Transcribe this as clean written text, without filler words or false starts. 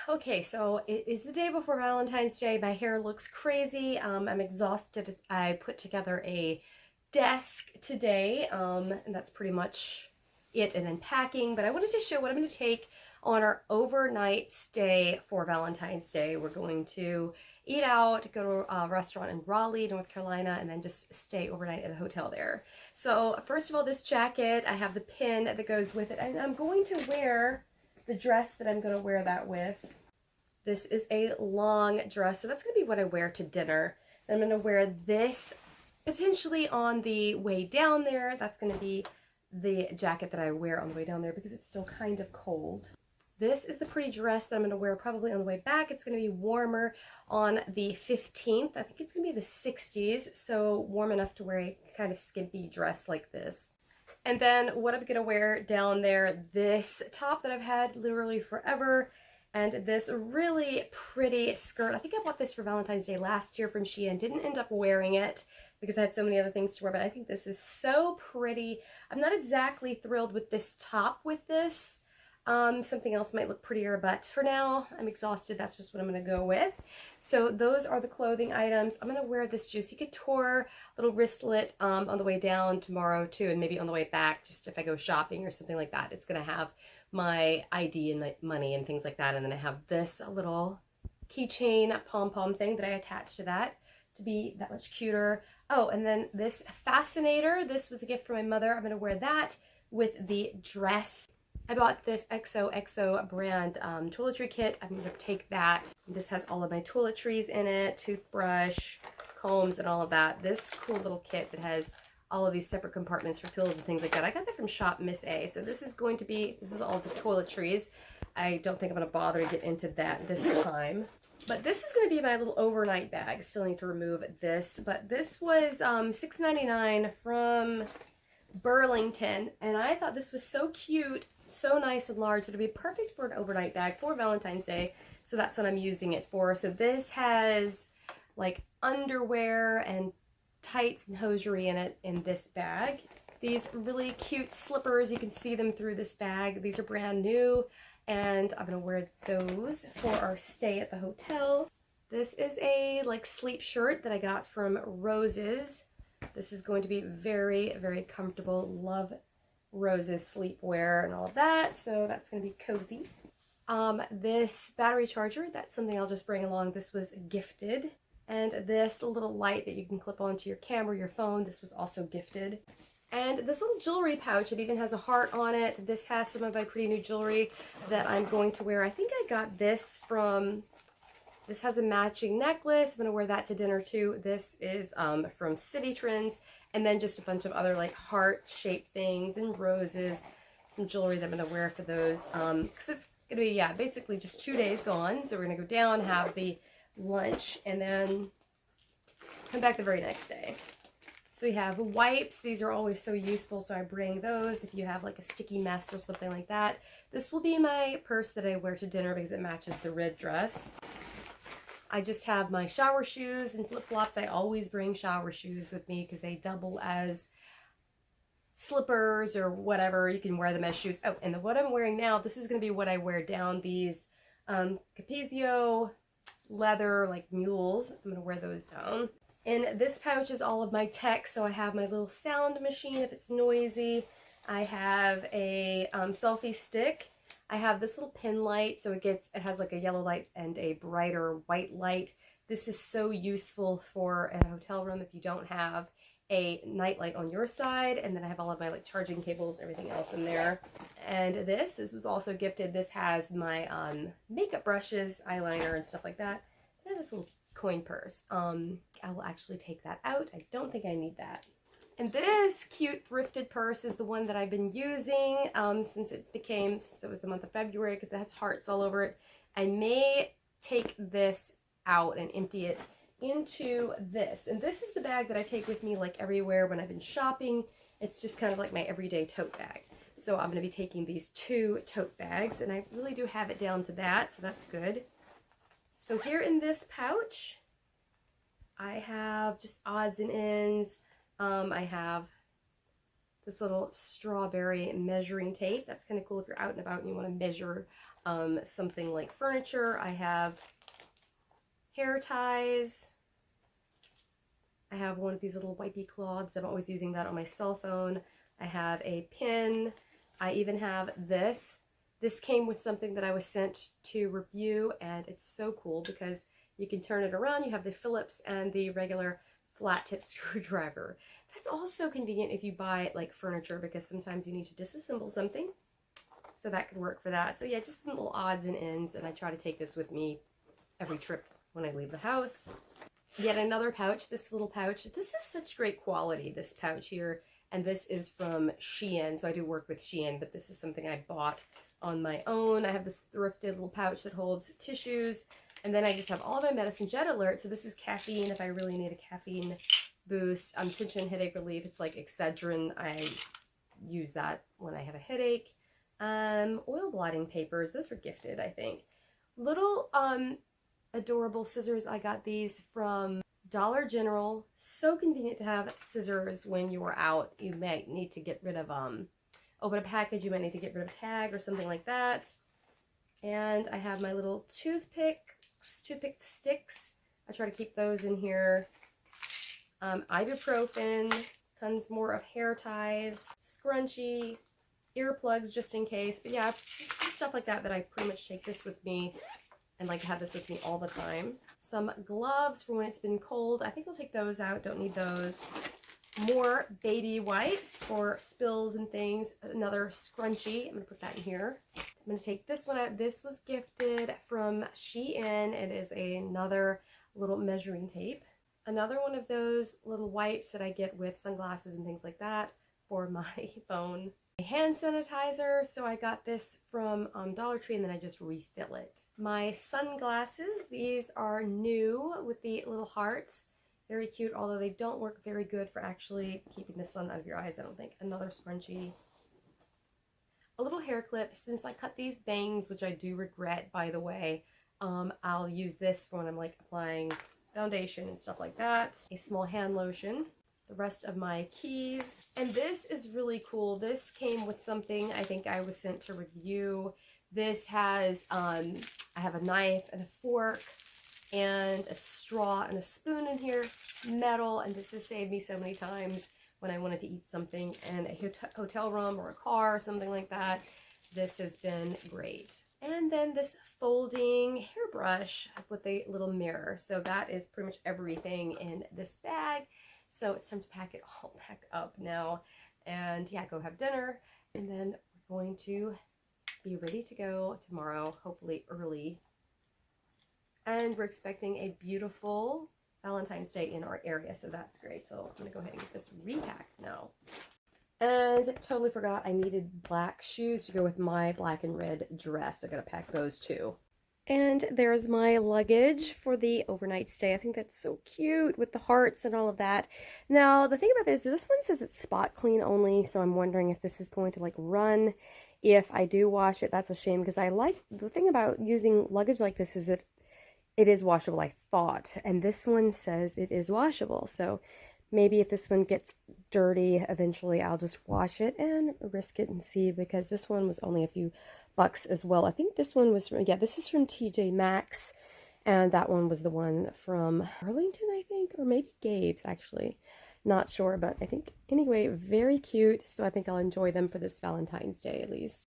Okay, so it is the day before Valentine's Day. My hair looks crazy. I'm exhausted. I put together a desk today, and that's pretty much it. And then packing, but I wanted to show what I'm going to take on our overnight stay for Valentine's Day. We're going to eat out, go to a restaurant in Raleigh, North Carolina, and then just stay overnight at a hotel there. So first of all, this jacket, I have the pin that goes with it, and I'm going to wear the dress that I'm going to wear that with. This is a long dress, so that's going to be what I wear to dinner. Then I'm going to wear this potentially on the way down there. That's going to be the jacket that I wear on the way down there because it's still kind of cold. This is the pretty dress that I'm going to wear probably on the way back. It's going to be warmer on the 15th. I think it's going to be the 60s, so warm enough to wear a kind of skimpy dress like this. And then what I'm going to wear down there, this top that I've had literally forever, and this really pretty skirt. I think I bought this for Valentine's Day last year from Shein. Didn't end up wearing it because I had so many other things to wear, but I think this is so pretty. I'm not exactly thrilled with this top with this. Something else might look prettier, but for now, I'm exhausted. That's just what I'm going to go with. So those are the clothing items. I'm going to wear this Juicy Couture little wristlet on the way down tomorrow too, and maybe on the way back, just if I go shopping or something like that. It's going to have my ID and my money and things like that, and then I have this little keychain pom-pom thing that I attach to that to be that much cuter. Oh, and then this fascinator. This was a gift from my mother. I'm going to wear that with the dress. I bought this XOXO brand toiletry kit. I'm going to take that. This has all of my toiletries in it, toothbrush, combs, and all of that. This cool little kit that has all of these separate compartments for pillows and things like that. I got that from Shop Miss A. So this is all the toiletries. I don't think I'm going to bother to get into that this time. But this is going to be my little overnight bag. Still need to remove this. But this was $6.99 from Burlington. And I thought this was so cute. So nice and large. It'll be perfect for an overnight bag for Valentine's Day. So that's what I'm using it for. So this has like underwear and tights and hosiery in it in this bag. These really cute slippers, you can see them through this bag. These are brand new and I'm going to wear those for our stay at the hotel. This is a like sleep shirt that I got from Roses. This is going to be very, very comfortable. Love Rose's sleepwear and all of that, so that's going to be cozy. This battery charger, that's something I'll just bring along. This was gifted. And this little light that you can clip onto your camera, your phone, this was also gifted. And this little jewelry pouch, it even has a heart on it. This has some of my pretty new jewelry that I'm going to wear. I think I got this from, this has a matching necklace. I'm going to wear that to dinner too. This is from City Trends. And then just a bunch of other like heart-shaped things and roses. Some jewelry that I'm going to wear for those. Because it's going to be, yeah, basically just 2 days gone. So we're going to go down, have the lunch, and then come back the very next day. So we have wipes. These are always so useful, so I bring those if you have like a sticky mess or something like that. This will be my purse that I wear to dinner because it matches the red dress. I just have my shower shoes and flip-flops. I always bring shower shoes with me because they double as slippers or whatever. You can wear them as shoes. Oh, and what I'm wearing now, this is going to be what I wear down. These Capezio leather like mules. I'm going to wear those down. In this pouch is all of my tech. So I have my little sound machine if it's noisy. I have a selfie stick. I have this little pin light, so it has like a yellow light and a brighter white light. This is so useful for a hotel room if you don't have a night light on your side. And then I have all of my like charging cables, everything else in there. And this was also gifted. This has my makeup brushes, eyeliner, and stuff like that. And I have this little coin purse. I will actually take that out. I don't think I need that. And this cute thrifted purse is the one that I've been using since it was the month of February because it has hearts all over it. I may take this out and empty it into this. And this is the bag that I take with me like everywhere when I've been shopping. It's just kind of like my everyday tote bag. So I'm going to be taking these 2 tote bags, and I really do have it down to that, so that's good. So here in this pouch, I have just odds and ends. I have this little strawberry measuring tape. That's kind of cool if you're out and about and you want to measure something like furniture. I have hair ties. I have one of these little wipey cloths. I'm always using that on my cell phone. I have a pin. I even have this. This came with something that I was sent to review, and it's so cool because you can turn it around. You have the Phillips and the regular flat tip screwdriver. That's also convenient if you buy like furniture, because sometimes you need to disassemble something. So that could work for that. So yeah, just some little odds and ends, and I try to take this with me every trip when I leave the house. Yet another pouch, this little pouch. This is such great quality, this pouch here. And this is from Shein. So I do work with Shein, but this is something I bought on my own. I have this thrifted little pouch that holds tissues. And then I just have all of my medicine. Jet Alert. So this is caffeine if I really need a caffeine boost. Tension headache relief. It's like Excedrin. I use that when I have a headache. Oil blotting papers. Those were gifted, I think. Little adorable scissors. I got these from Dollar General. So convenient to have scissors when you are out. You might need to get rid of open a package, you might need to get rid of a tag or something like that. And I have my little toothpick sticks. I try to keep those in here. Ibuprofen, tons more of hair ties, scrunchie, earplugs just in case. But yeah, just some stuff like that I pretty much take this with me and like to have this with me all the time. Some gloves for when it's been cold. I think I'll take those out. Don't need those. More baby wipes for spills and things. Another scrunchie. I'm going to put that in here. I'm going to take this one out. This was gifted from Shein. It is another little measuring tape. Another one of those little wipes that I get with sunglasses and things like that for my phone. A hand sanitizer. So I got this from Dollar Tree and then I just refill it. My sunglasses. These are new with the little hearts. Very cute, although they don't work very good for actually keeping the sun out of your eyes, I don't think. Another scrunchie. A little hair clip. Since I cut these bangs, which I do regret, by the way, I'll use this for when I'm like applying foundation and stuff like that. A small hand lotion. The rest of my keys. And this is really cool. This came with something I think I was sent to review. This has, I have a knife and a fork and a straw and a spoon in here, metal, and this has saved me so many times when I wanted to eat something in a hotel room or a car or something like that. This has been great. And then this folding hairbrush with a little mirror. So that is pretty much everything in this bag. So it's time to pack it all back up now. And yeah, go have dinner. And then we're going to be ready to go tomorrow, hopefully early. And we're expecting a beautiful Valentine's Day in our area, so that's great. So I'm going to go ahead and get this repacked now. And totally forgot I needed black shoes to go with my black and red dress. I got to pack those too. And there's my luggage for the overnight stay. I think that's so cute with the hearts and all of that. Now, the thing about this one says it's spot clean only, so I'm wondering if this is going to like run. If I do wash it, that's a shame, because I like, the thing about using luggage like this is that it is washable, I thought, and this one says it is washable. So maybe if this one gets dirty, eventually I'll just wash it and risk it and see, because this one was only a few bucks as well. I think this one was from, yeah, this is from TJ Maxx, and that one was the one from Burlington, I think, or maybe Gabe's, actually. Not sure, but I think, anyway, very cute, so I think I'll enjoy them for this Valentine's Day at least.